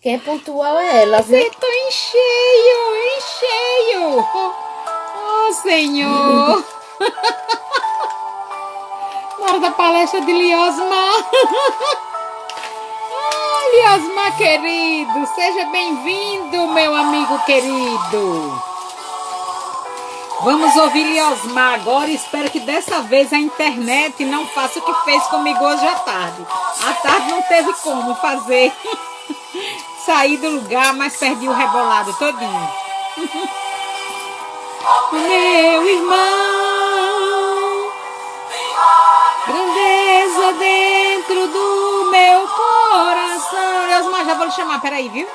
Quem é pontual é ela, viu? Acertou em cheio, em cheio. Oh, Senhor. Na hora da palestra de Liosmar. Liosmar querido, seja bem-vindo, meu amigo querido. Vamos ouvir Liosmar agora. Espero que dessa vez a internet não faça o que fez comigo hoje à tarde. À tarde não teve como fazer sair do lugar, mas perdi o rebolado todinho. Meu irmão, grandeza dentro do meu coração. Liosmar, já vou lhe chamar, peraí, viu?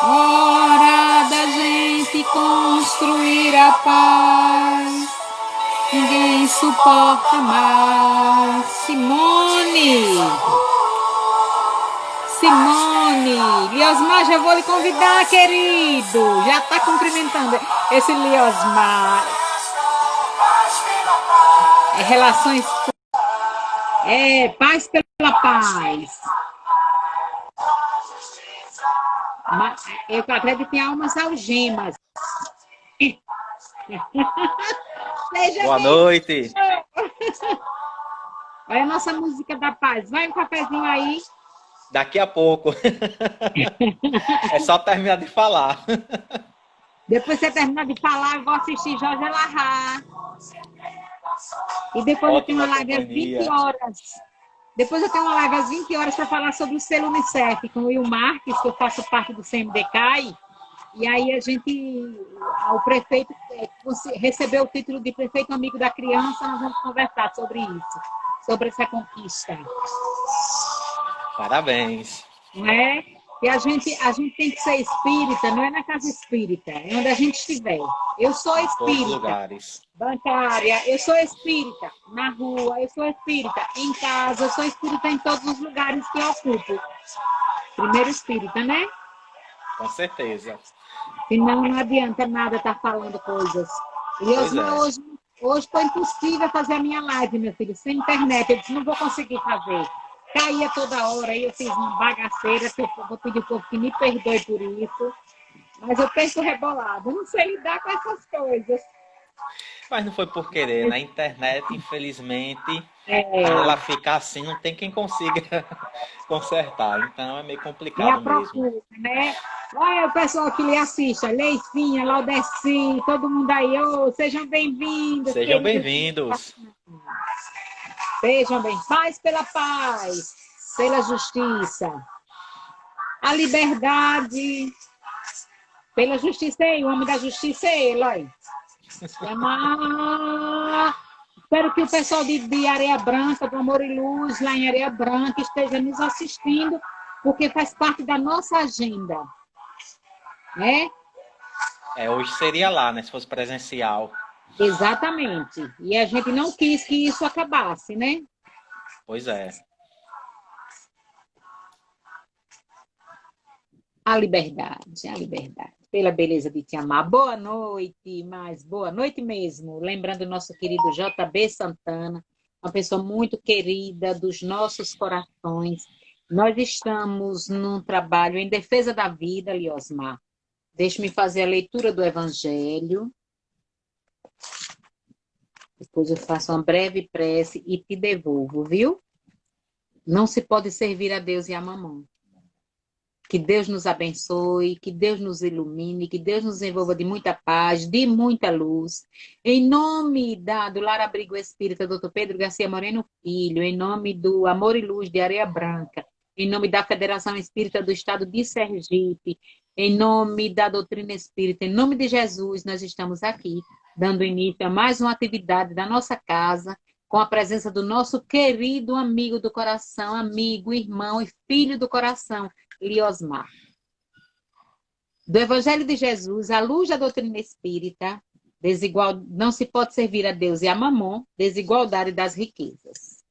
Hora da gente construir a paz. Ninguém suporta mais. Simone! Liosmar, já vou lhe convidar, querido. Já está cumprimentando esse Liosmar. É relações. É paz pela paz. Eu acredito em almas algemas. Boa noite. Olha a nossa música da paz. Vai um cafezinho aí. Daqui a pouco. É só terminar de falar. Depois você terminar de falar, eu vou assistir Jorge Larrar. E depois eu tenho uma live às 20 horas. Depois eu tenho uma live às 20 horas para falar sobre o selo Unicef com o Will Marques, que eu faço parte do CMDCAI. E aí o prefeito recebeu o título de prefeito amigo da criança, nós vamos conversar sobre isso, sobre essa conquista. Parabéns. Não é? E a gente tem que ser espírita, não é na casa espírita, é onde a gente estiver. Eu sou espírita, bancária, eu sou espírita na rua, eu sou espírita em casa, eu sou espírita em todos os lugares que eu ocupo. Primeiro espírita, né? Com certeza. Senão não adianta nada estar falando coisas. E hoje foi impossível fazer a minha live, meu filho, sem internet. Eu disse, não vou conseguir fazer. Caía toda hora, aí eu fiz uma bagaceira, que eu vou pedir o povo que me perdoe por isso. Mas eu penso rebolado, eu não sei lidar com essas coisas. Mas não foi por querer, na internet, infelizmente, quando ela fica assim, não tem quem consiga consertar. Então é meio complicado mesmo. Né? Olha o pessoal que lhe assiste, Leicinha, Laudeci, todo mundo aí, sejam bem-vindos. Sejam bem-vindos. Sejam bem, paz pela paz, pela justiça, a liberdade, pela justiça, o homem da justiça é ele, olha. Espero que o pessoal de Areia Branca, do Amor e Luz, lá em Areia Branca, esteja nos assistindo, porque faz parte da nossa agenda, né? Hoje seria lá, né, se fosse presencial. Exatamente. E a gente não quis que isso acabasse, né? Pois é. A liberdade. Pela beleza de te amar. Boa noite, mas boa noite mesmo. Lembrando o nosso querido JB Santana, uma pessoa muito querida dos nossos corações. Nós estamos num trabalho em defesa da vida, Liosmar. Deixe-me fazer a leitura do Evangelho. Depois eu faço uma breve prece e te devolvo, viu? Não se pode servir a Deus e a mamão. Que Deus nos abençoe, que Deus nos ilumine, que Deus nos envolva de muita paz, de muita luz. Em nome do Lar Abrigo Espírita, Dr. Pedro Garcia Moreno Filho, em nome do Amor e Luz de Areia Branca, em nome da Federação Espírita do Estado de Sergipe, em nome da doutrina espírita, em nome de Jesus, nós estamos aqui, dando início a mais uma atividade da nossa casa, com a presença do nosso querido amigo do coração, amigo, irmão e filho do coração, Liosmar. Do Evangelho de Jesus, à luz da doutrina espírita, não se pode servir a Deus e a mamon, desigualdade das riquezas.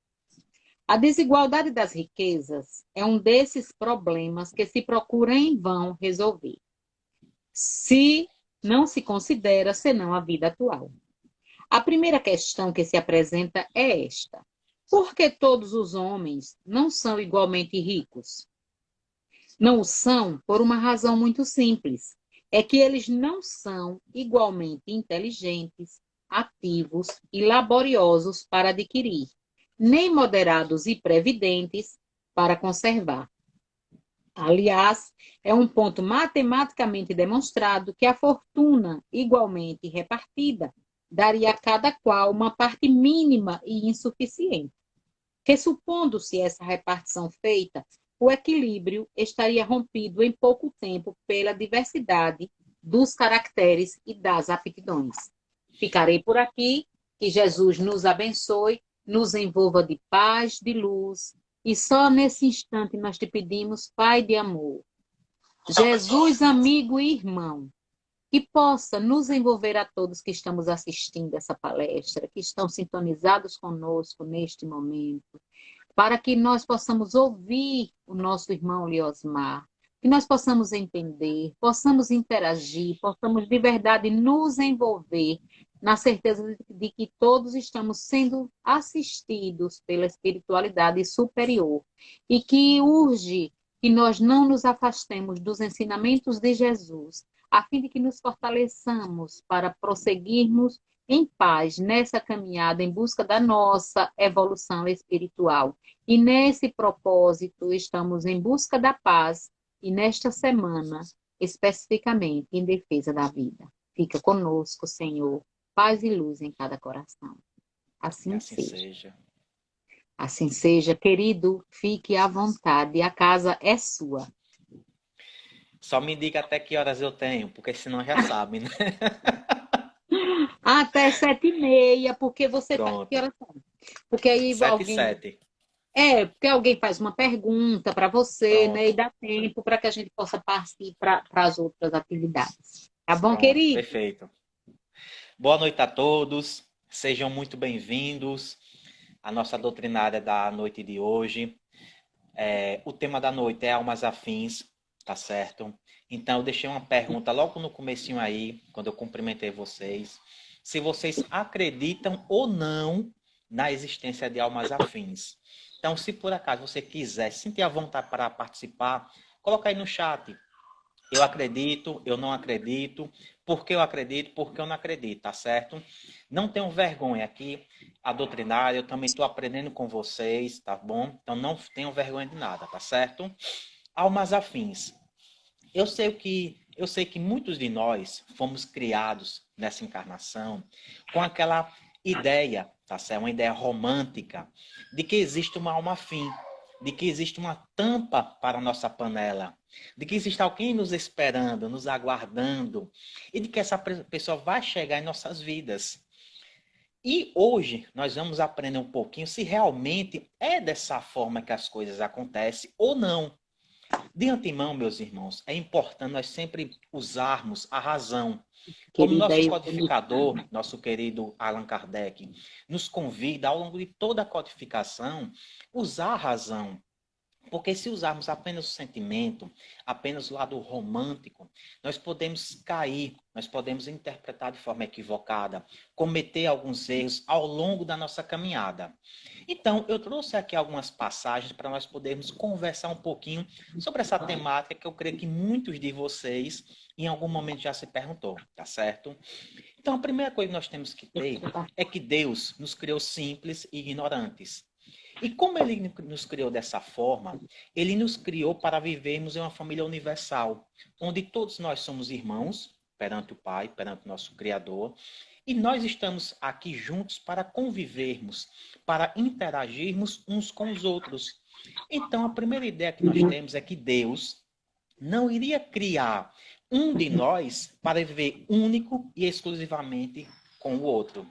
A desigualdade das riquezas é um desses problemas que se procura em vão resolver, se não se considera senão a vida atual. A primeira questão que se apresenta é esta: Porque todos os homens não são igualmente ricos. Não o são por uma razão muito simples. É que eles não são igualmente inteligentes, ativos e laboriosos para adquirir, nem moderados e previdentes para conservar. Aliás, é um ponto matematicamente demonstrado que a fortuna, igualmente repartida, daria a cada qual uma parte mínima e insuficiente. Ressupondo-se essa repartição feita, o equilíbrio estaria rompido em pouco tempo pela diversidade dos caracteres e das aptidões. Ficarei por aqui, que Jesus nos abençoe, nos envolva de paz, de luz, e só nesse instante nós te pedimos, Pai de amor, Jesus, amigo e irmão, que possa nos envolver a todos que estamos assistindo essa palestra, que estão sintonizados conosco neste momento, para que nós possamos ouvir o nosso irmão Liosmar, que nós possamos entender, possamos interagir, possamos de verdade nos envolver na certeza de que todos estamos sendo assistidos pela espiritualidade superior e que urge que nós não nos afastemos dos ensinamentos de Jesus, a fim de que nos fortaleçamos para prosseguirmos em paz nessa caminhada em busca da nossa evolução espiritual. E nesse propósito, estamos em busca da paz e nesta semana, especificamente em defesa da vida. Fica conosco, Senhor, paz e luz em cada coração. Assim seja. Assim seja, querido, fique à vontade, a casa é sua. Só me diga até que horas eu tenho, porque senão já sabe, né? Até 7h30, porque você tá... Pronto. Que horas são? Porque aí 7 e alguém... 7. porque alguém faz uma pergunta para você, Pronto. né? E dá tempo para que a gente possa partir para as outras atividades. Tá bom, Pronto, querido? perfeito. Boa noite a todos. Sejam muito bem-vindos à nossa doutrinária da noite de hoje. O tema da noite é almas afins, tá certo? Então, eu deixei uma pergunta logo no comecinho aí, quando eu cumprimentei vocês, se vocês acreditam ou não na existência de almas afins. Então, se por acaso você quiser sentir a vontade para participar, coloca aí no chat. Eu acredito, eu não acredito, por que eu acredito, por que eu não acredito, tá certo? Não tenham vergonha aqui, a doutrinária, eu também estou aprendendo com vocês, tá bom? Então não tenham vergonha de nada, tá certo? Almas afins. Eu sei que muitos de nós fomos criados nessa encarnação com aquela ideia, tá certo? Uma ideia romântica de que existe uma alma afim, de que existe uma tampa para a nossa panela, de que existe alguém nos esperando, nos aguardando, e de que essa pessoa vai chegar em nossas vidas. E hoje nós vamos aprender um pouquinho se realmente é dessa forma que as coisas acontecem ou não. De antemão, meus irmãos, é importante nós sempre usarmos a razão. Como nosso codificador, nosso querido Allan Kardec, nos convida ao longo de toda a codificação, usar a razão. Porque se usarmos apenas o sentimento, apenas o lado romântico, nós podemos cair, nós podemos interpretar de forma equivocada, cometer alguns erros ao longo da nossa caminhada. Então, eu trouxe aqui algumas passagens para nós podermos conversar um pouquinho sobre essa temática que eu creio que muitos de vocês em algum momento já se perguntou, tá certo? Então, a primeira coisa que nós temos que ter é que Deus nos criou simples e ignorantes. E como ele nos criou dessa forma, ele nos criou para vivermos em uma família universal, onde todos nós somos irmãos, perante o Pai, perante o nosso Criador, e nós estamos aqui juntos para convivermos, para interagirmos uns com os outros. Então, a primeira ideia que nós temos é que Deus não iria criar um de nós para viver único e exclusivamente com o outro.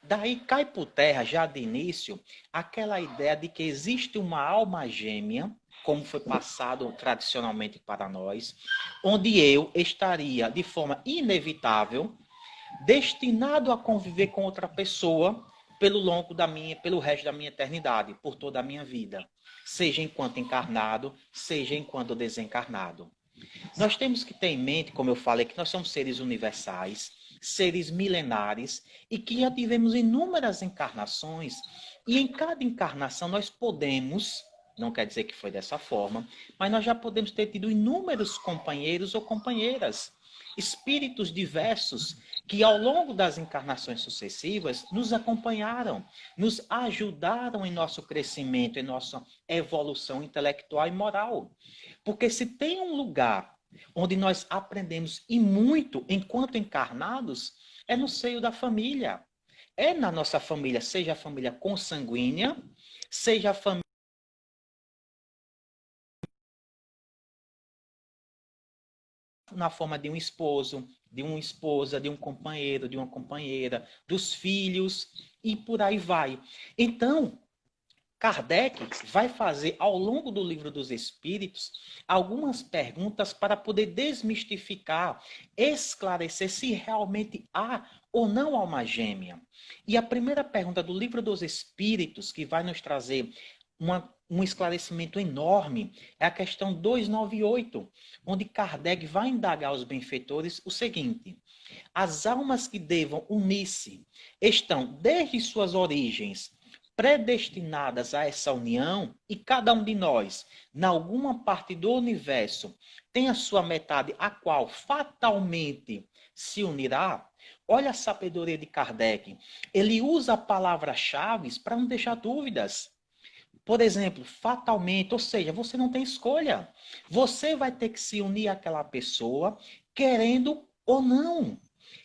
Daí cai por terra, já de início, aquela ideia de que existe uma alma gêmea, como foi passado tradicionalmente para nós, onde eu estaria, de forma inevitável, destinado a conviver com outra pessoa pelo resto da minha eternidade, por toda a minha vida, seja enquanto encarnado, seja enquanto desencarnado. Nós temos que ter em mente, como eu falei, que nós somos seres universais, seres milenares e que já tivemos inúmeras encarnações E em cada encarnação nós podemos, não quer dizer que foi dessa forma, mas nós já podemos ter tido inúmeros companheiros ou companheiras, espíritos diversos, que ao longo das encarnações sucessivas nos acompanharam, nos ajudaram em nosso crescimento, em nossa evolução intelectual e moral. Porque se tem um lugar onde nós aprendemos e muito enquanto encarnados, é no seio da família. É na nossa família, seja a família consanguínea, seja a família na forma de um esposo, de uma esposa, de um companheiro, de uma companheira, dos filhos e por aí vai. Então, Kardec vai fazer, ao longo do Livro dos Espíritos, algumas perguntas para poder desmistificar, esclarecer se realmente há ou não alma gêmea. E a primeira pergunta do Livro dos Espíritos, que vai nos trazer um esclarecimento enorme, é a questão 298, onde Kardec vai indagar aos benfeitores o seguinte: as almas que devam unir-se estão, desde suas origens, predestinadas a essa união, e cada um de nós, em alguma parte do universo, tem a sua metade, a qual fatalmente se unirá. Olha a sabedoria de Kardec. Ele usa palavras-chave para não deixar dúvidas. Por exemplo, fatalmente, ou seja, você não tem escolha. Você vai ter que se unir àquela pessoa, querendo ou não.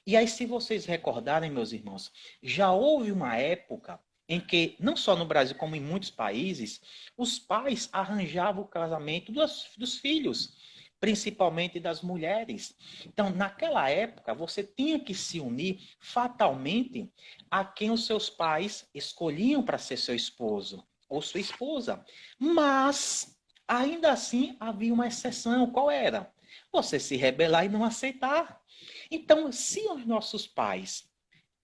E aí, se vocês recordarem, meus irmãos, já houve uma época em que, não só no Brasil, como em muitos países, os pais arranjavam o casamento dos filhos, principalmente das mulheres. Então, naquela época, você tinha que se unir fatalmente a quem os seus pais escolhiam para ser seu esposo ou sua esposa. Mas, ainda assim, havia uma exceção. Qual era? Você se rebelar e não aceitar. Então, se os nossos pais,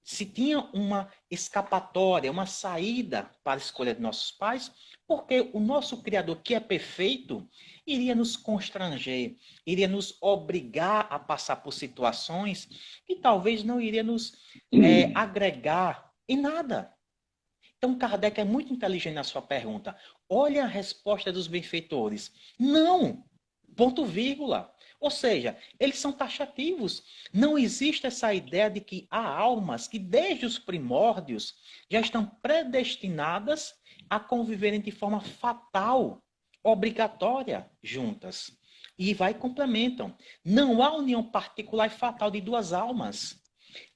se tinha uma escapatória, uma saída para a escolha de nossos pais, porque o nosso Criador, que é perfeito, iria nos constranger, iria nos obrigar a passar por situações que talvez não iria nos agregar em nada. Então, Kardec é muito inteligente na sua pergunta. Olha a resposta dos benfeitores. Não! Ponto vírgula. Ou seja, eles são taxativos. Não existe essa ideia de que há almas que, desde os primórdios, já estão predestinadas a conviverem de forma fatal, obrigatória, juntas. E vai e complementam. Não há união particular e fatal de duas almas.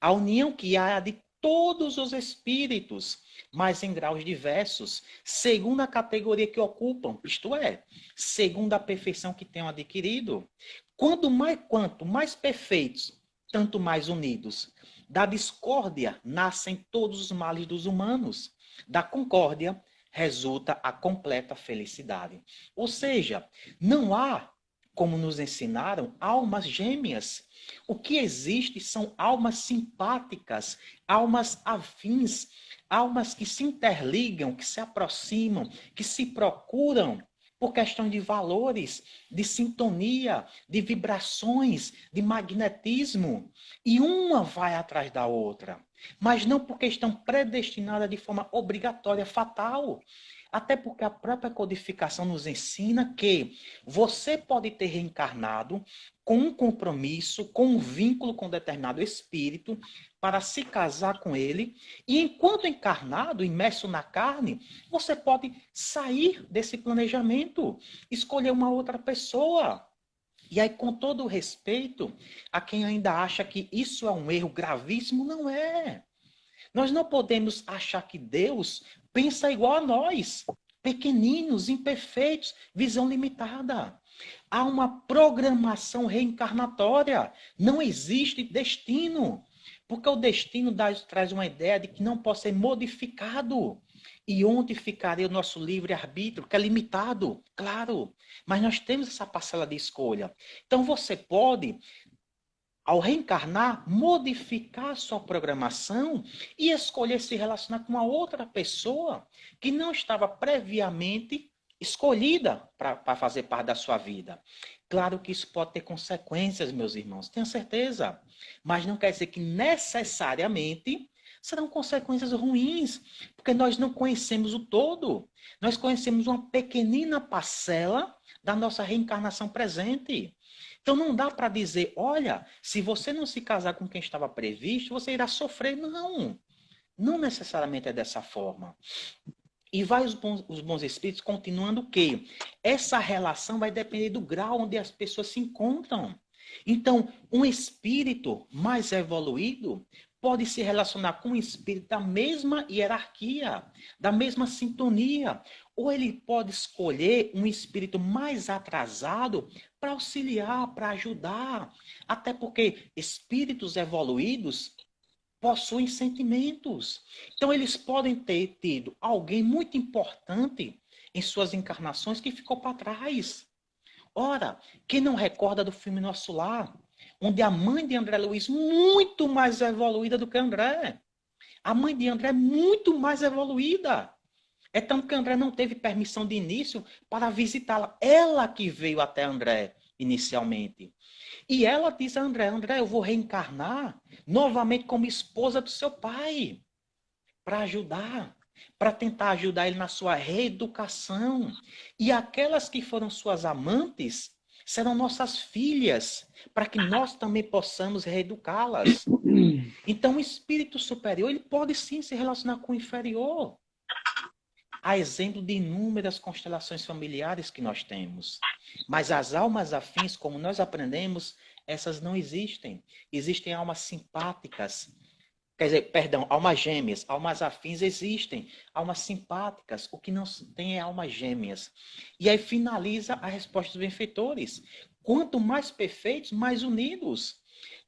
A união que há é a de todos os espíritos, mas em graus diversos, segundo a categoria que ocupam, isto é, segundo a perfeição que tenham adquirido. Quanto mais perfeitos, tanto mais unidos. Da discórdia nascem todos os males dos humanos. Da concórdia resulta a completa felicidade. Ou seja, não há, como nos ensinaram, almas gêmeas. O que existe são almas simpáticas, almas afins, almas que se interligam, que se aproximam, que se procuram por questão de valores, de sintonia, de vibrações, de magnetismo. E uma vai atrás da outra. Mas não porque estão predestinadas de forma obrigatória, fatal. Até porque a própria codificação nos ensina que você pode ter reencarnado com um compromisso, com um vínculo com determinado espírito, para se casar com ele, e enquanto encarnado, imerso na carne, você pode sair desse planejamento, escolher uma outra pessoa. E aí, com todo o respeito a quem ainda acha que isso é um erro gravíssimo, não é. Nós não podemos achar que Deus pensa igual a nós, pequeninos, imperfeitos, visão limitada. Há uma programação reencarnatória. Não existe destino. Porque o destino traz uma ideia de que não pode ser modificado. E onde ficaria o nosso livre-arbítrio, que é limitado, claro. Mas nós temos essa parcela de escolha. Então você pode, ao reencarnar, modificar sua programação e escolher se relacionar com uma outra pessoa que não estava previamente escolhida para fazer parte da sua vida. Claro que isso pode ter consequências, meus irmãos, tenho certeza. Mas não quer dizer que necessariamente serão consequências ruins, porque nós não conhecemos o todo. Nós conhecemos uma pequenina parcela da nossa reencarnação presente. Então não dá para dizer, olha, se você não se casar com quem estava previsto, você irá sofrer. Não, não necessariamente é dessa forma. E vai os bons espíritos continuando que essa relação vai depender do grau onde as pessoas se encontram. Então, um espírito mais evoluído pode se relacionar com um espírito da mesma hierarquia, da mesma sintonia. Ou ele pode escolher um espírito mais atrasado para auxiliar, para ajudar. Até porque espíritos evoluídos possuem sentimentos. Então, eles podem ter tido alguém muito importante em suas encarnações que ficou para trás. Ora, quem não recorda do filme Nosso Lar, onde a mãe de André Luiz, muito mais evoluída do que André. A mãe de André é muito mais evoluída. É tanto que André não teve permissão de início para visitá-la. Ela que veio até André inicialmente. E ela disse a André, André, eu vou reencarnar novamente como esposa do seu pai, para ajudar, para tentar ajudar ele na sua reeducação. E aquelas que foram suas amantes serão nossas filhas, para que nós também possamos reeducá-las. Então, o espírito superior, ele pode sim se relacionar com o inferior. Há exemplo de inúmeras constelações familiares que nós temos. Mas as almas afins, como nós aprendemos, essas não existem. Existem almas simpáticas. Quer dizer, perdão, almas gêmeas. Almas afins existem. Almas simpáticas. O que não tem é almas gêmeas. E aí finaliza a resposta dos benfeitores. Quanto mais perfeitos, mais unidos.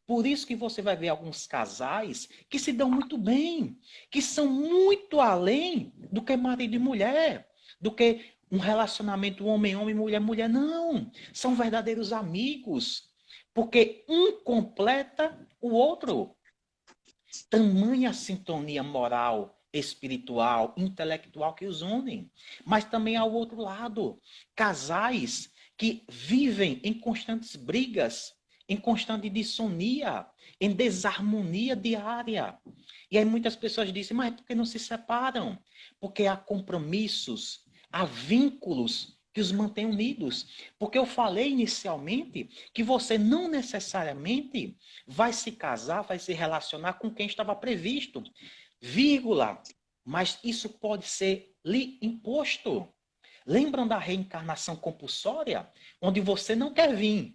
Por isso que você vai ver alguns casais que se dão muito bem, que são muito além do que marido e mulher, do que um relacionamento homem-homem, mulher-mulher. Não, são verdadeiros amigos, porque um completa o outro. Tamanha sintonia moral, espiritual, intelectual que os unem. Mas também ao outro lado, casais que vivem em constantes brigas, em constante dissonia, em desarmonia diária. E aí muitas pessoas dizem, mas por que não se separam? Porque há compromissos, há vínculos que os mantêm unidos. Porque eu falei inicialmente que você não necessariamente vai se casar, vai se relacionar com quem estava previsto. Vírgula. Mas isso pode ser lhe imposto. Lembram da reencarnação compulsória? Onde você não quer vir,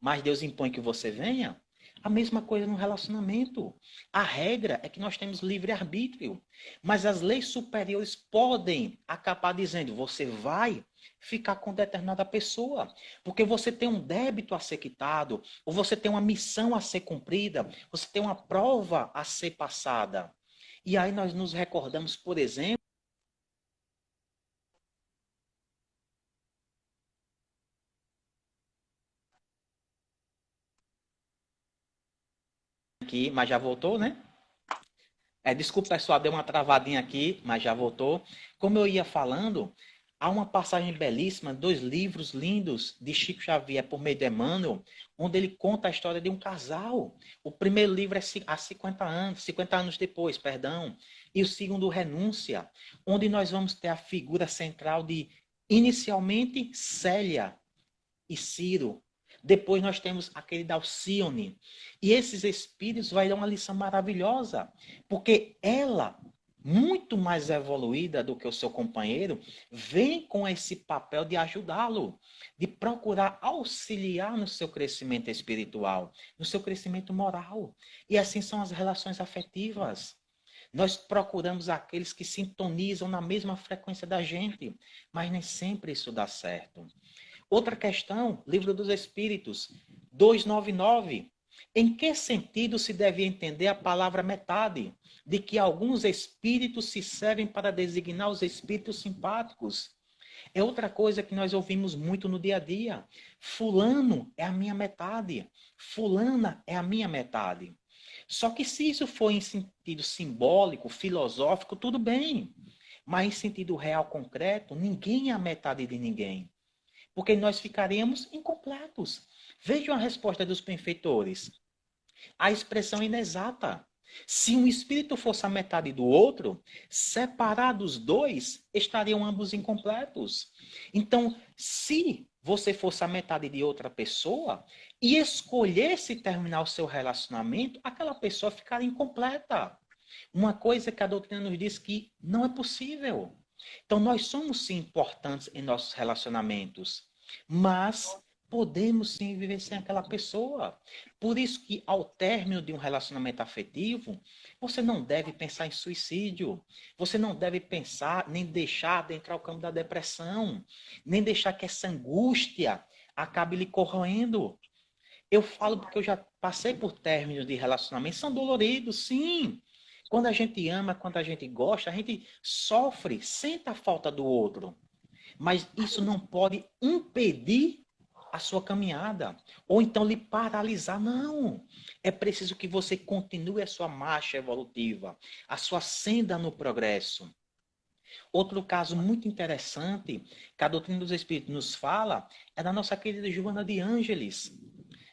mas Deus impõe que você venha? A mesma coisa no relacionamento. A regra é que nós temos livre-arbítrio. Mas as leis superiores podem acabar dizendo, você vai ficar com determinada pessoa, porque você tem um débito a ser quitado, ou você tem uma missão a ser cumprida, você tem uma prova a ser passada. E aí nós nos recordamos, por exemplo, aqui, mas já voltou, né? Desculpa, pessoal, deu uma travadinha aqui, mas já voltou. Como eu ia falando, há uma passagem belíssima, 2 livros lindos de Chico Xavier por meio de Emmanuel, onde ele conta a história de um casal. O primeiro livro é há 50 anos depois, perdão. E o segundo, Renúncia, onde nós vamos ter a figura central de, inicialmente, Célia e Ciro. Depois nós temos aquele da Alcione. E esses espíritos vai dar uma lição maravilhosa, porque ela, muito mais evoluída do que o seu companheiro, vem com esse papel de ajudá-lo, de procurar auxiliar no seu crescimento espiritual, no seu crescimento moral. E assim são as relações afetivas. Nós procuramos aqueles que sintonizam na mesma frequência da gente, mas nem sempre isso dá certo. Outra questão, Livro dos Espíritos, 299. Em que sentido se deve entender a palavra metade? De que alguns espíritos se servem para designar os espíritos simpáticos. É outra coisa que nós ouvimos muito no dia a dia. Fulano é a minha metade. Fulana é a minha metade. Só que se isso for em sentido simbólico, filosófico, tudo bem. Mas em sentido real, concreto, ninguém é a metade de ninguém. Porque nós ficaremos incompletos. Vejam a resposta dos benfeitores. A expressão é inexata. Se um espírito fosse a metade do outro, separados os dois, estariam ambos incompletos. Então, se você fosse a metade de outra pessoa e escolhesse terminar o seu relacionamento, aquela pessoa ficaria incompleta. Uma coisa que a doutrina nos diz que não é possível. Então, nós somos sim importantes em nossos relacionamentos, mas podemos sim viver sem aquela pessoa. Por isso que, ao término de um relacionamento afetivo, você não deve pensar em suicídio. Você não deve pensar, nem deixar de entrar no campo da depressão, nem deixar que essa angústia acabe lhe corroendo. Eu falo porque eu já passei por términos de relacionamento, são doloridos, sim. Quando a gente ama, quando a gente gosta, a gente sofre, sente a falta do outro. Mas isso não pode impedir a sua caminhada, ou então lhe paralisar, não. É preciso que você continue a sua marcha evolutiva, a sua senda no progresso. Outro caso muito interessante que a doutrina dos Espíritos nos fala é da nossa querida Joana de Ângeles.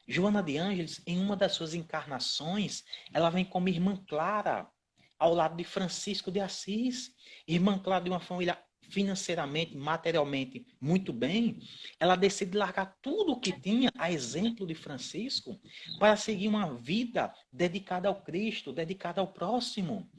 Joana de Ângeles, em uma das suas encarnações, ela vem como irmã Clara, ao lado de Francisco de Assis. Irmã Clara de uma família financeiramente, materialmente muito bem, ela decide largar tudo o que tinha, a exemplo de Francisco, para seguir uma vida dedicada ao Cristo, dedicada ao próximo.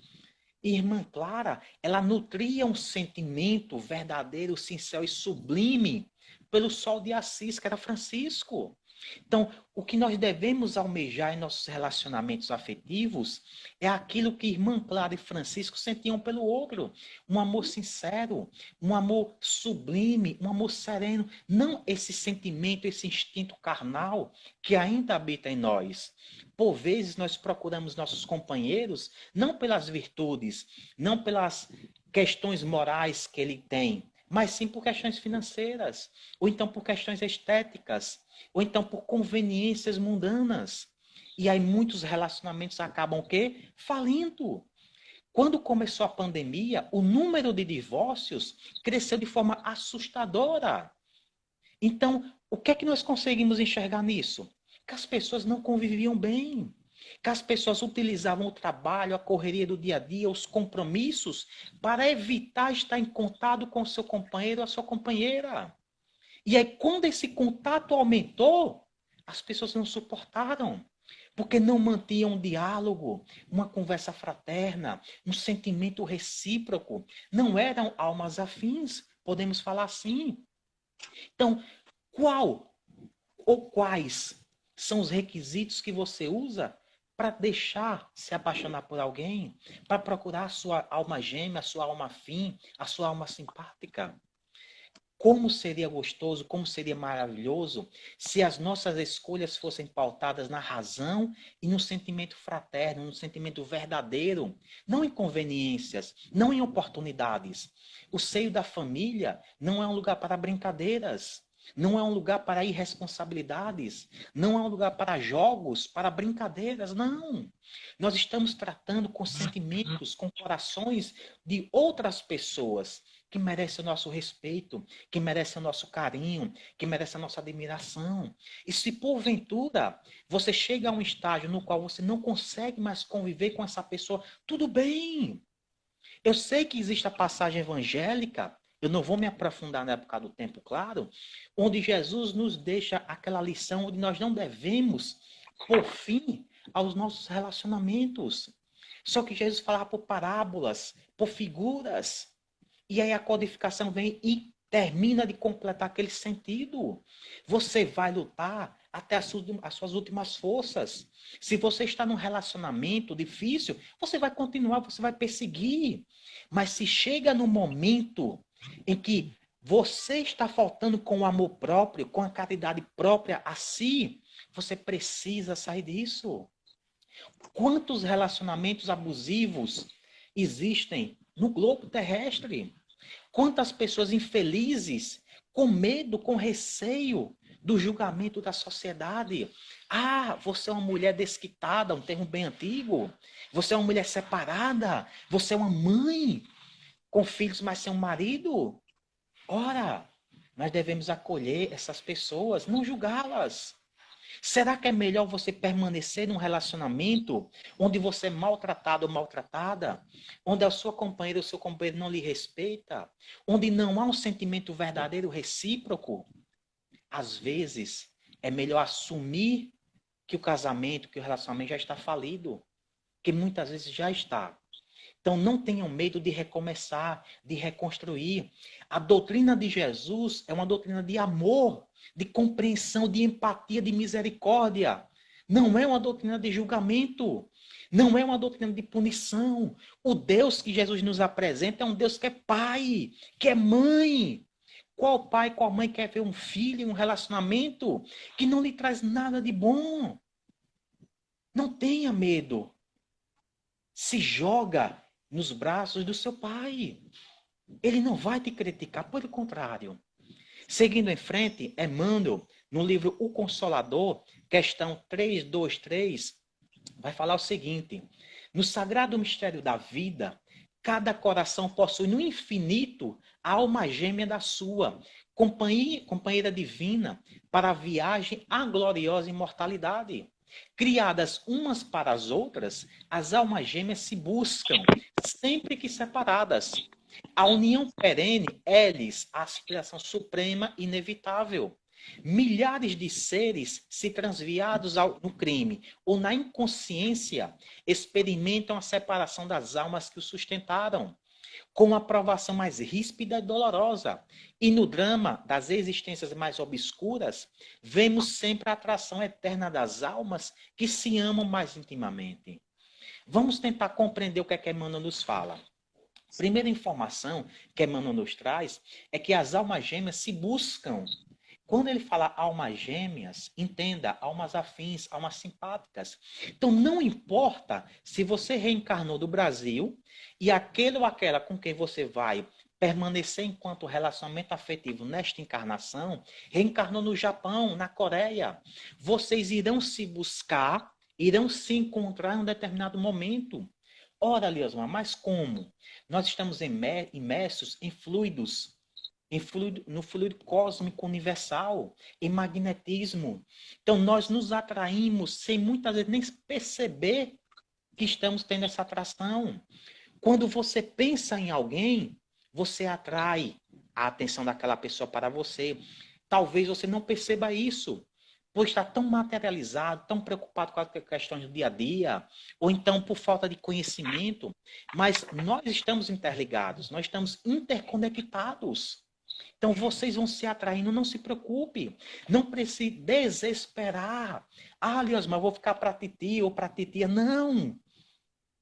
Irmã Clara, ela nutria um sentimento verdadeiro, sincero e sublime pelo sol de Assis, que era Francisco. Então, o que nós devemos almejar em nossos relacionamentos afetivos é aquilo que irmã Clara e Francisco sentiam pelo outro. Um amor sincero, um amor sublime, um amor sereno. Não esse sentimento, esse instinto carnal que ainda habita em nós. Por vezes, nós procuramos nossos companheiros não pelas virtudes, não pelas questões morais que ele tem, mas sim por questões financeiras, ou então por questões estéticas, ou então por conveniências mundanas. E aí muitos relacionamentos acabam o quê? Falindo. Quando começou a pandemia, o número de divórcios cresceu de forma assustadora. Então, o que é que nós conseguimos enxergar nisso? Que as pessoas não conviviam bem. Que as pessoas utilizavam o trabalho, a correria do dia a dia, os compromissos, para evitar estar em contato com o seu companheiro ou a sua companheira. E aí, quando esse contato aumentou, as pessoas não suportaram. Porque não mantinham um diálogo, uma conversa fraterna, um sentimento recíproco. Não eram almas afins, podemos falar assim. Então, qual ou quais são os requisitos que você usa para deixar se apaixonar por alguém, para procurar a sua alma gêmea, a sua alma afim, a sua alma simpática? Como seria gostoso, como seria maravilhoso se as nossas escolhas fossem pautadas na razão e no sentimento fraterno, no sentimento verdadeiro, não em conveniências, não em oportunidades. O seio da família não é um lugar para brincadeiras, não é um lugar para irresponsabilidades, não é um lugar para jogos, para brincadeiras, não. Nós estamos tratando com sentimentos, com corações de outras pessoas que merece o nosso respeito, que merece o nosso carinho, que merece a nossa admiração. E se porventura você chega a um estágio no qual você não consegue mais conviver com essa pessoa, tudo bem. Eu sei que existe a passagem evangélica, eu não vou me aprofundar na época do tempo, claro, onde Jesus nos deixa aquela lição onde nós não devemos pôr fim aos nossos relacionamentos. Só que Jesus falava por parábolas, por figuras. E aí a codificação vem e termina de completar aquele sentido. Você vai lutar até as suas últimas forças. Se você está num relacionamento difícil, você vai continuar, você vai perseguir. Mas se chega no momento em que você está faltando com o amor próprio, com a caridade própria a si, você precisa sair disso. Quantos relacionamentos abusivos existem no globo terrestre? Quantas pessoas infelizes, com medo, com receio do julgamento da sociedade? Ah, você é uma mulher desquitada, um termo bem antigo. Você é uma mulher separada. Você é uma mãe com filhos, mas sem um marido. Ora, nós devemos acolher essas pessoas, não julgá-las. Será que é melhor você permanecer num relacionamento onde você é maltratado ou maltratada? Onde a sua companheira ou seu companheiro não lhe respeita? Onde não há um sentimento verdadeiro recíproco? Às vezes, é melhor assumir que o casamento, que o relacionamento já está falido, que muitas vezes já está. Então, não tenham medo de recomeçar, de reconstruir. A doutrina de Jesus é uma doutrina de amor, de compreensão, de empatia, de misericórdia. Não é uma doutrina de julgamento. Não é uma doutrina de punição. O Deus que Jesus nos apresenta é um Deus que é pai, que é mãe. Qual pai, qual mãe quer ver um filho em um relacionamento que não lhe traz nada de bom? Não tenha medo. Se joga nos braços do seu pai. Ele não vai te criticar, pelo contrário. Seguindo em frente, Emmanuel, no livro O Consolador, questão 323, vai falar o seguinte: no sagrado mistério da vida, cada coração possui no infinito a alma gêmea da sua, companheira divina, para a viagem à gloriosa imortalidade. Criadas umas para as outras, as almas gêmeas se buscam, sempre que separadas. A união perene é-lhes a aspiração suprema e inevitável. Milhares de seres, se transviados no crime ou na inconsciência, experimentam a separação das almas que o sustentaram, com a provação mais ríspida e dolorosa. E no drama das existências mais obscuras, vemos sempre a atração eterna das almas que se amam mais intimamente. Vamos tentar compreender o que é que Emmanuel nos fala. Primeira informação que Emmanuel nos traz é que as almas gêmeas se buscam. Quando ele fala almas gêmeas, entenda, almas afins, almas simpáticas. Então, não importa se você reencarnou do Brasil e aquele ou aquela com quem você vai permanecer enquanto relacionamento afetivo nesta encarnação, reencarnou no Japão, na Coreia. Vocês irão se buscar, irão se encontrar em um determinado momento. Ora, Liosma, mas como? Nós estamos imersos em fluidos, no fluido cósmico universal, em magnetismo. Então, nós nos atraímos sem muitas vezes nem perceber que estamos tendo essa atração. Quando você pensa em alguém, você atrai a atenção daquela pessoa para você. Talvez você não perceba isso, pois está tão materializado, tão preocupado com as questões do dia a dia, ou então por falta de conhecimento, mas nós estamos interligados, nós estamos interconectados. Então, vocês vão se atraindo, não se preocupe. Não precise desesperar. Ah, Liosma, eu vou ficar para titi ou para titia. Não.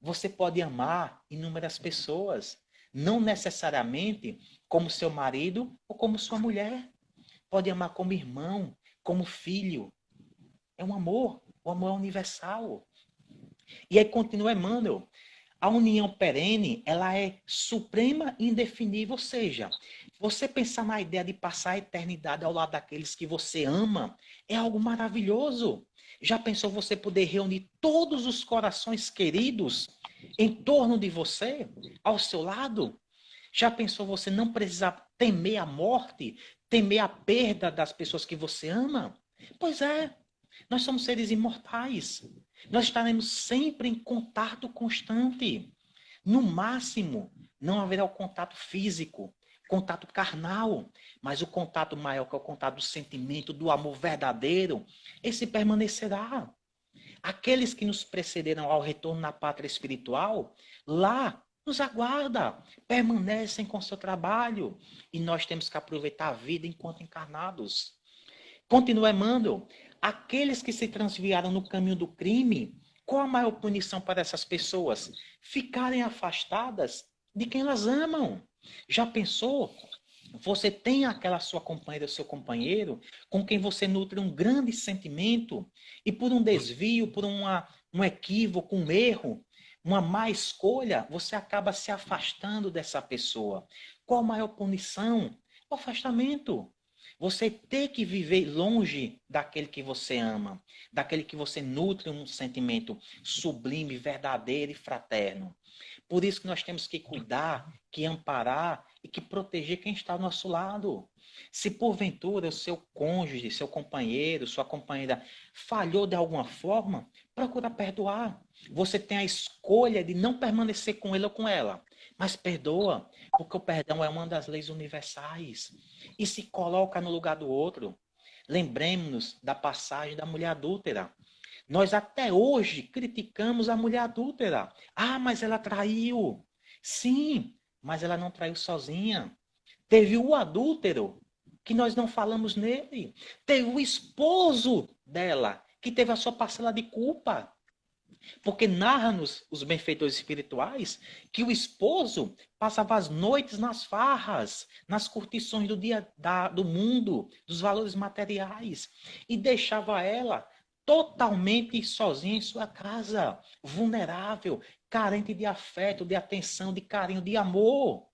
Você pode amar inúmeras pessoas. Não necessariamente como seu marido ou como sua mulher. Pode amar como irmão, como filho. É um amor. O amor é universal. E aí continua Emmanuel. A união perene, ela é suprema e indefinível, ou seja, você pensar na ideia de passar a eternidade ao lado daqueles que você ama, é algo maravilhoso. Já pensou você poder reunir todos os corações queridos em torno de você, ao seu lado? Já pensou você não precisar temer a morte, temer a perda das pessoas que você ama? Pois é, nós somos seres imortais. Nós estaremos sempre em contato constante. No máximo, não haverá o contato físico, contato carnal, mas o contato maior, que é o contato do sentimento, do amor verdadeiro, esse permanecerá. Aqueles que nos precederam ao retorno na pátria espiritual, lá nos aguarda, permanecem com seu trabalho. E nós temos que aproveitar a vida enquanto encarnados. Continua Emmanuel. Aqueles que se transviaram no caminho do crime, qual a maior punição para essas pessoas? Ficarem afastadas de quem elas amam. Já pensou? Você tem aquela sua companheira, seu companheiro, com quem você nutre um grande sentimento, e por um desvio, por um equívoco, um erro, uma má escolha, você acaba se afastando dessa pessoa. Qual a maior punição? O afastamento. Você ter que viver longe daquele que você ama, daquele que você nutre um sentimento sublime, verdadeiro e fraterno. Por isso que nós temos que cuidar, que amparar e que proteger quem está ao nosso lado. Se porventura o seu cônjuge, seu companheiro, sua companheira falhou de alguma forma, procura perdoar. Você tem a escolha de não permanecer com ele ou com ela, mas perdoa, porque o perdão é uma das leis universais e se coloca no lugar do outro. Lembremos-nos da passagem da mulher adúltera. Nós até hoje criticamos a mulher adúltera. Ah, mas ela traiu. Sim, mas ela não traiu sozinha. Teve o adúltero, que nós não falamos nele. Teve o esposo dela, que teve a sua parcela de culpa. Porque narra-nos os benfeitores espirituais que o esposo passava as noites nas farras, nas curtições do mundo, dos valores materiais, e deixava ela totalmente sozinha em sua casa, vulnerável, carente de afeto, de atenção, de carinho, de amor.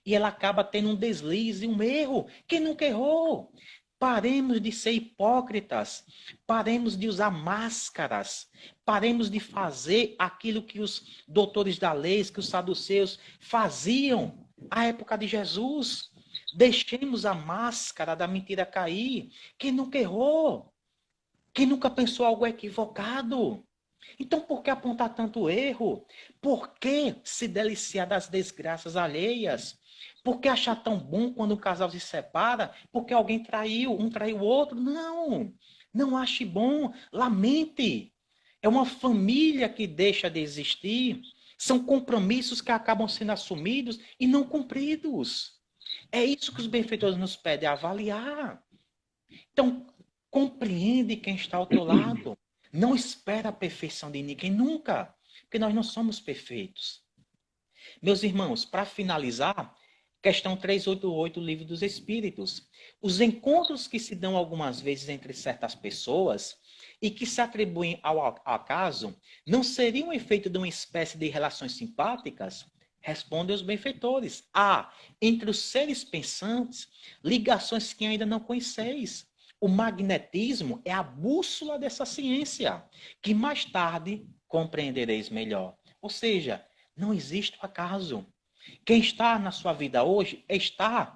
E ela acaba tendo um deslize, um erro. Quem nunca errou? Paremos de ser hipócritas, paremos de usar máscaras, paremos de fazer aquilo que os doutores da lei, que os saduceus faziam à época de Jesus. Deixemos a máscara da mentira cair. Quem nunca errou? Quem nunca pensou algo equivocado? Então, por que apontar tanto erro? Por que se deliciar das desgraças alheias? Por que achar tão bom quando o casal se separa? Porque alguém traiu, um traiu o outro? Não, não ache bom, lamente. É uma família que deixa de existir. São compromissos que acabam sendo assumidos e não cumpridos. É isso que os benfeitores nos pedem, avaliar. Então, compreende quem está ao teu lado. Não espera a perfeição de ninguém, nunca. Porque nós não somos perfeitos. Meus irmãos, para finalizar, questão 388 do Livro dos Espíritos. Os encontros que se dão algumas vezes entre certas pessoas e que se atribuem ao acaso não seriam efeito de uma espécie de relações simpáticas? Respondem os benfeitores. Há, entre os seres pensantes, ligações que ainda não conheceis. O magnetismo é a bússola dessa ciência, que mais tarde compreendereis melhor. Ou seja, não existe o acaso. Quem está na sua vida hoje está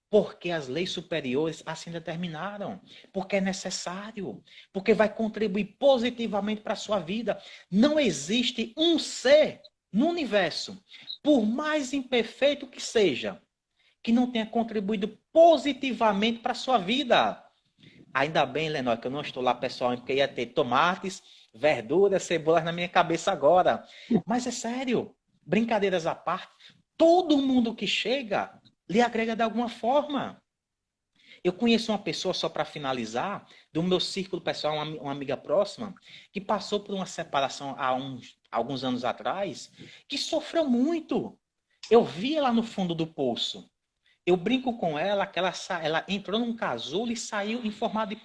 porque as leis superiores assim determinaram, porque é necessário, porque vai contribuir positivamente para a sua vida. Não existe um ser no universo, por mais imperfeito que seja, que não tenha contribuído positivamente para a sua vida. Ainda bem, Lenor, que eu não estou lá pessoalmente, porque ia ter tomates, verduras, cebolas na minha cabeça agora. Mas é sério, brincadeiras à parte, todo mundo que chega lhe agrega de alguma forma. Eu conheço uma pessoa, só para finalizar, do meu círculo pessoal, uma amiga próxima, que passou por uma separação há alguns anos atrás, que sofreu muito. Eu vi ela no fundo do poço. Eu brinco com ela que ela entrou num casulo e saiu em formato de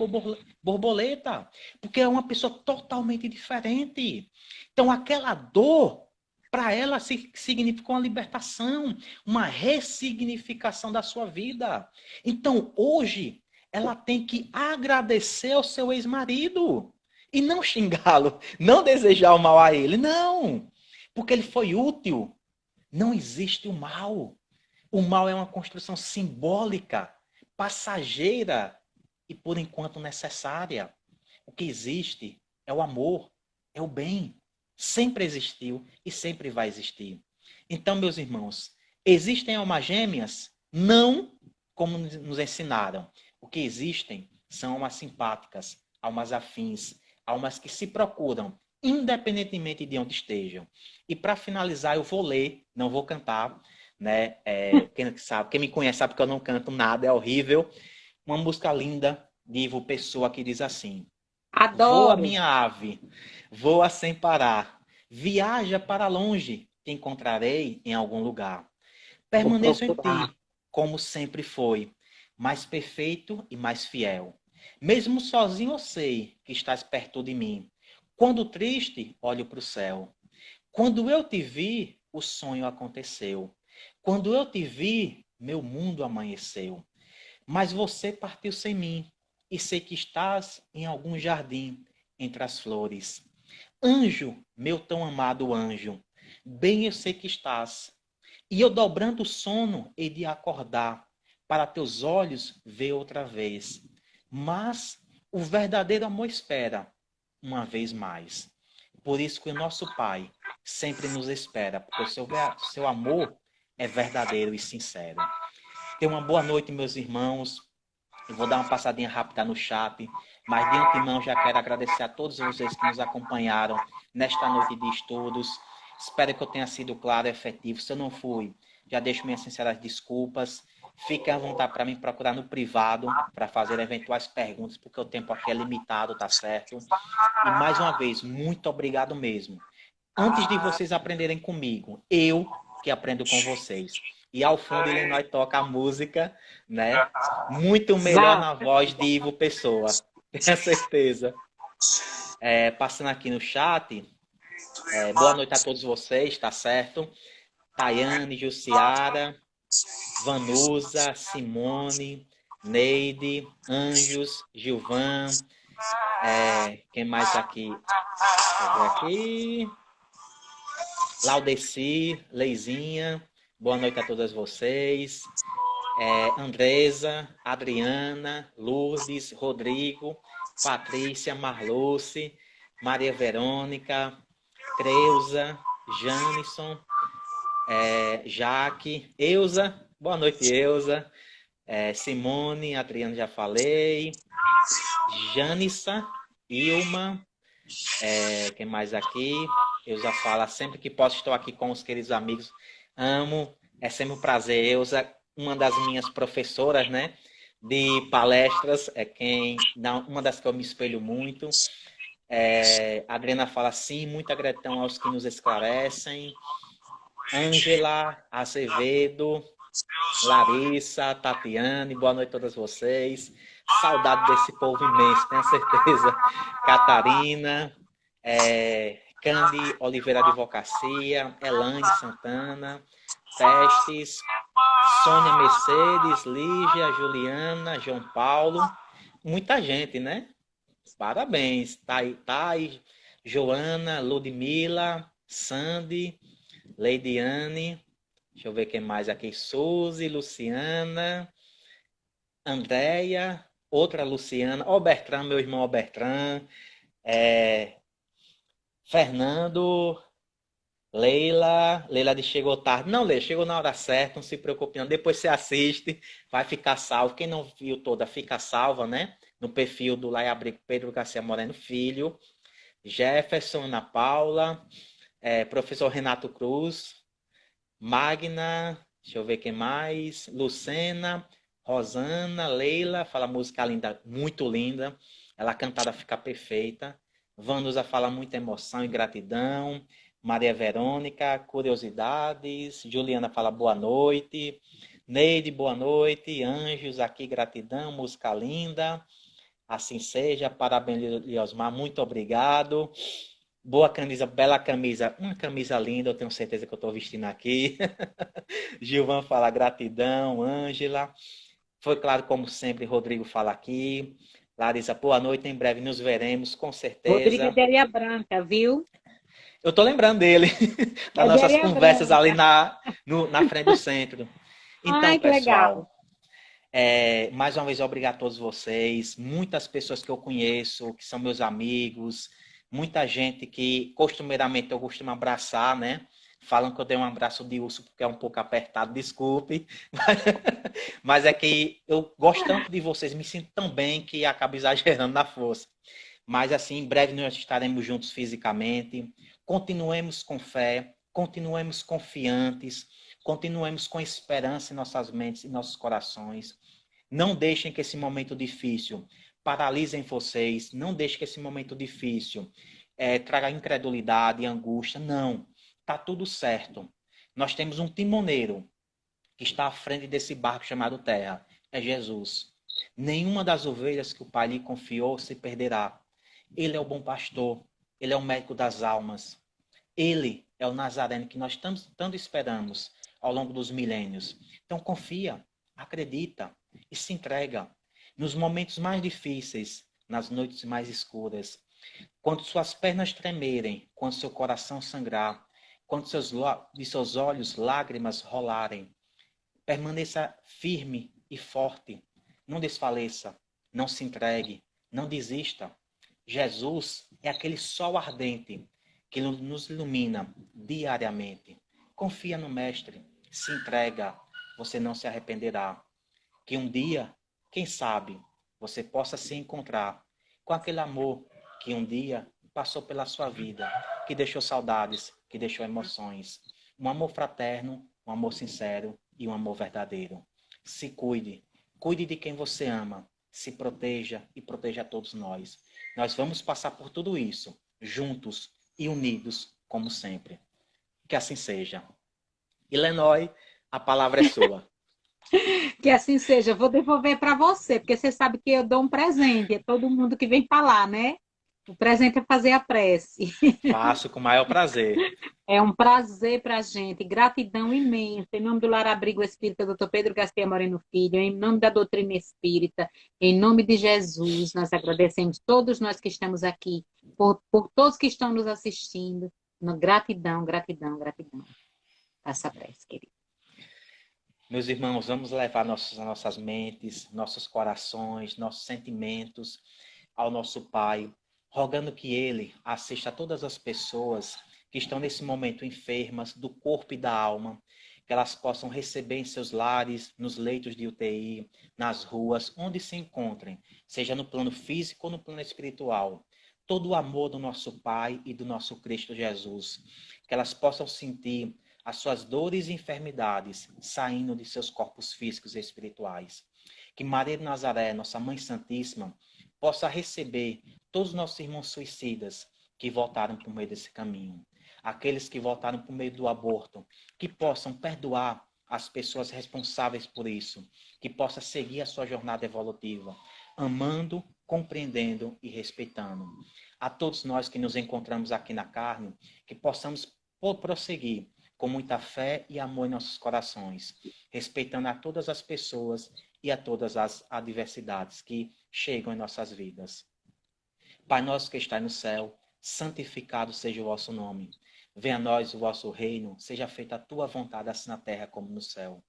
borboleta, porque é uma pessoa totalmente diferente. Então, aquela dor, para ela, significou uma libertação, uma ressignificação da sua vida. Então, hoje, ela tem que agradecer ao seu ex-marido e não xingá-lo, não desejar o mal a ele, não, porque ele foi útil. Não existe o mal. O mal é uma construção simbólica, passageira e, por enquanto, necessária. O que existe é o amor, é o bem. Sempre existiu e sempre vai existir. Então, meus irmãos, existem almas gêmeas? Não como nos ensinaram. O que existem são almas simpáticas, almas afins, almas que se procuram, independentemente de onde estejam. E para finalizar, eu vou ler, não vou cantar, né? Quem me conhece sabe que eu não canto nada, é horrível. Uma música linda de Ivo Pessoa que diz assim: voa, Adoro. minha ave, voa sem parar, viaja para longe, te encontrarei em algum lugar. Vou Permaneço em procurar. ti, como sempre foi, mais perfeito e mais fiel. Mesmo sozinho eu sei que estás perto de mim. Quando triste, olho para o céu. Quando eu te vi, o sonho aconteceu. Quando eu te vi, meu mundo amanheceu. Mas você partiu sem mim, e sei que estás em algum jardim entre as flores. Anjo, meu tão amado anjo, bem eu sei que estás. E eu dobrando o sono hei de acordar, para teus olhos ver outra vez. Mas o verdadeiro amor espera, uma vez mais. Por isso que o nosso Pai sempre nos espera, porque o seu amor é verdadeiro e sincero. Tenha uma boa noite, meus irmãos. Eu vou dar uma passadinha rápida no chat, mas de antemão já quero agradecer a todos vocês que nos acompanharam nesta noite de estudos. Espero que eu tenha sido claro e efetivo. Se eu não fui, já deixo minhas sinceras desculpas. Fiquem à vontade para me procurar no privado para fazer eventuais perguntas, porque o tempo aqui é limitado, tá certo? E mais uma vez, muito obrigado mesmo. Antes de vocês aprenderem comigo, eu que aprendo com vocês. E ao fundo, Illinois toca a música, né? Muito melhor na voz de Ivo Pessoa. Tenho certeza. Passando aqui no chat. Boa noite a todos vocês, tá certo? Tayane, Jussiara, Vanusa, Simone, Neide, Anjos, Gilvan. Quem mais aqui? Deixa eu ver aqui. Laudeci, Leizinha, boa noite a todas vocês. Andresa, Adriana, Lourdes, Rodrigo, Patrícia, Marluce, Maria Verônica, Creuza, Janison, Jaque, Eusa, boa noite, Eusa. Simone, Adriana já falei. Janissa, Ilma, quem mais aqui? Eusa fala, sempre que posso estou aqui com os queridos amigos. Amo, é sempre um prazer. Eusa, uma das minhas professoras, né? De palestras, uma das que eu me espelho muito. A Adriana fala, sim, muita gratidão aos que nos esclarecem. Ângela, Azevedo, Larissa, Tatiane, boa noite a todas vocês. Saudade desse povo imenso, tenho certeza. Catarina, Candy Oliveira Advocacia, Elane Santana, Testes, Sônia Mercedes, Lígia, Juliana, João Paulo, muita gente, né? Parabéns, Thay, Joana, Ludmila, Sandy, Leidiane, deixa eu ver quem mais aqui, Suzy, Luciana, Andréia, outra Luciana, Bertrand, meu irmão Bertrand, Fernando, Leila de chegou tarde. Não, Leila, chegou na hora certa, não se preocupe não. Depois você assiste, vai ficar salvo. Quem não viu toda, fica salva, né? No perfil do Lai Abrigo Pedro Garcia Moreno Filho. Jefferson, Ana Paula, professor Renato Cruz, Magna, deixa eu ver quem mais, Lucena, Rosana, Leila, fala música linda, muito linda. Ela cantada fica perfeita. Vanusa fala muita emoção e gratidão. Maria Verônica, curiosidades. Juliana fala boa noite. Neide, boa noite. Anjos, aqui, gratidão, música linda. Assim seja. Parabéns, Liosmar, muito obrigado. Boa camisa, bela camisa. Uma camisa linda, eu tenho certeza que eu estou vestindo aqui. Gilvan fala gratidão. Ângela. Foi claro, como sempre, Rodrigo fala aqui. Larissa, boa noite. Em breve nos veremos, com certeza. Rodrigo é de Areia Branca, viu? Eu tô lembrando dele, das nossas conversas ali na frente do centro. Então, pessoal, mais uma vez, obrigado a todos vocês. Muitas pessoas que eu conheço, que são meus amigos, muita gente que costumeiramente eu costumo abraçar, né? Falam que eu dei um abraço de urso porque é um pouco apertado, desculpe. Mas é que eu gosto tanto de vocês, me sinto tão bem que acabo exagerando na força. Mas assim, em breve nós estaremos juntos fisicamente. Continuemos com fé, continuemos confiantes, continuemos com esperança em nossas mentes e nossos corações. Não deixem que esse momento difícil paralise vocês, não deixem que esse momento difícil traga incredulidade e angústia. Não, está tudo certo. Nós temos um timoneiro que está à frente desse barco chamado Terra, é Jesus. Nenhuma das ovelhas que o Pai lhe confiou se perderá. Ele é o bom pastor, ele é o médico das almas. Ele é o Nazareno que nós tanto esperamos ao longo dos milênios. Então confia, acredita, e se entrega. Nos momentos mais difíceis, nas noites mais escuras, quando suas pernas tremerem, quando seu coração sangrar, quando de seus olhos lágrimas rolarem, permaneça firme e forte. Não desfaleça, não se entregue, não desista. Jesus é aquele sol ardente que nos ilumina diariamente. Confia no Mestre, se entrega, você não se arrependerá. Que um dia, quem sabe, você possa se encontrar com aquele amor que um dia passou pela sua vida, que deixou saudades, que deixou emoções. Um amor fraterno, um amor sincero e um amor verdadeiro. Se cuide, cuide de quem você ama, se proteja e proteja a todos nós. Nós vamos passar por tudo isso, juntos e unidos, como sempre. Que assim seja. E Lenói, a palavra é sua. Que assim seja. Eu vou devolver para você, porque você sabe que eu dou um presente. É todo mundo que vem falar, né? O presente é fazer a prece. Faço com o maior prazer. É um prazer para a gente. Gratidão imensa. Em nome do Lar Abrigo Espírita, Dr. Pedro Garcia Moreno Filho, em nome da doutrina espírita, em nome de Jesus, nós agradecemos todos nós que estamos aqui, por todos que estão nos assistindo. Gratidão, gratidão, gratidão. Faça a prece, querido. Meus irmãos, vamos levar nossas mentes, nossos corações, nossos sentimentos ao nosso Pai, rogando que Ele assista a todas as pessoas que estão nesse momento enfermas do corpo e da alma, que elas possam receber em seus lares, nos leitos de UTI, nas ruas, onde se encontrem, seja no plano físico ou no plano espiritual, todo o amor do nosso Pai e do nosso Cristo Jesus, que elas possam sentir as suas dores e enfermidades saindo de seus corpos físicos e espirituais. Que Maria de Nazaré, nossa Mãe Santíssima, possa receber todos os nossos irmãos suicidas que voltaram por meio desse caminho. Aqueles que voltaram por meio do aborto, que possam perdoar as pessoas responsáveis por isso, que possa seguir a sua jornada evolutiva, amando, compreendendo e respeitando. A todos nós que nos encontramos aqui na carne, que possamos prosseguir com muita fé e amor em nossos corações, respeitando a todas as pessoas e a todas as adversidades que chegam em nossas vidas. Pai nosso que está no céu, santificado seja o vosso nome. Venha a nós o vosso reino, seja feita a tua vontade, assim na terra como no céu.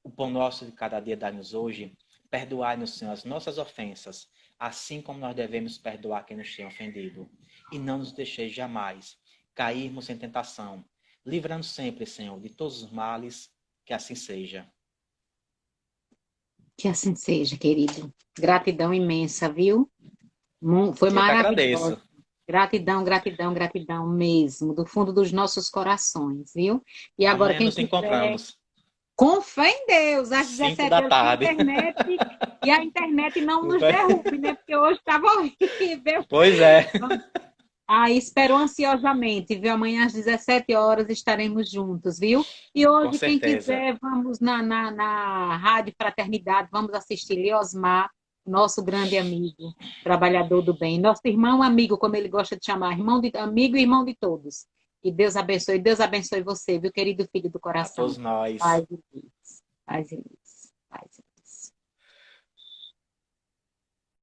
O pão nosso de cada dia dá-nos hoje, perdoai-nos, Senhor, as nossas ofensas, assim como nós devemos perdoar quem nos tem ofendido. E não nos deixeis jamais cairmos em tentação, livrando sempre, Senhor, de todos os males, que assim seja. Que assim seja, querido. Gratidão imensa, viu? Foi Eu maravilhoso. agradeço. Gratidão, gratidão, gratidão mesmo, do fundo dos nossos corações, viu? E agora, Amanhã quem nos quiser, encontramos. com fé em Deus, às 5 17 da horas, tarde. e a internet não nos derrube, né? Porque hoje estava horrível. Pois é. Aí espero ansiosamente, viu? Amanhã às 17 horas estaremos juntos, viu? E Com hoje, quem certeza. quiser, vamos na Rádio Fraternidade, vamos assistir Liosmar, nosso grande amigo, trabalhador do bem. Nosso irmão amigo, como ele gosta de chamar, amigo e irmão de todos. Que Deus abençoe você, viu, querido filho do A coração. todos nós. Paz e luz. Paz e luz. Paz e luz.